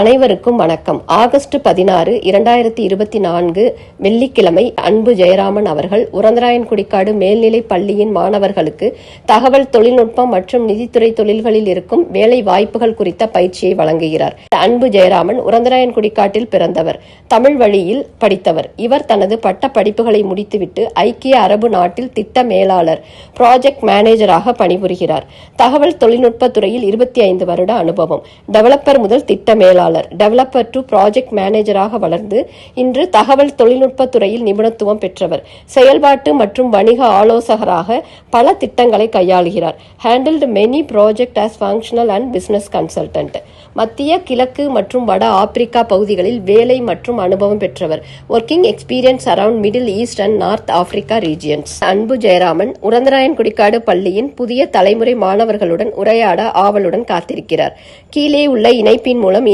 அனைவருக்கும் வணக்கம். ஆகஸ்ட் 16, 2024 வெள்ளிக்கிழமை அன்பு ஜெயராமன் அவர்கள் உரந்தராயன்குடிக்காடு மேல்நிலைப் பள்ளியின் மாணவர்களுக்கு தகவல் தொழில்நுட்பம் மற்றும் நிதித்துறை தொழில்களில் இருக்கும் வேலை வாய்ப்புகள் குறித்த பயிற்சியை வழங்குகிறார். அன்பு ஜெயராமன் உரந்தராயன்குடிக்காட்டில் பிறந்தவர். தமிழ் வழியில் படித்தவர். இவர் தனது பட்ட படிப்புகளை முடித்துவிட்டு ஐக்கிய அரபு நாட்டில் திட்ட மேலாளர் ப்ராஜெக்ட் மேனேஜராக பணிபுரிகிறார். தகவல் தொழில்நுட்ப துறையில் 25 வருட அனுபவம். டெவலப்பர் முதல் திட்ட மேலாளர், டெவலப்பர் டு ப்ராஜெக்ட் மேனேஜராக வளர்ந்து இன்று தகவல் தொழில்நுட்ப துறையில் நிபுணத்துவம் பெற்றவர். செயல்பாட்டு மற்றும் வணிக ஆலோசகராக பல திட்டங்களை கையாளுகிறார். Handled many project as functional and business consultant. மத்திய, கிழக்கு மற்றும் வட ஆப்பிரிக்கா பகுதிகளில் வேலை மற்றும் அனுபவம் பெற்றவர். Working experience around Middle East and North Africa regions. Anbu Jayaraman உரந்தராயன்குடிக்காடு பள்ளியின் புதிய தலைமுறை மாணவர்களுடன் உரையாட ஆவலுடன் காத்திருக்கிறார். கீழே உள்ள இணைப்பின் மூலம்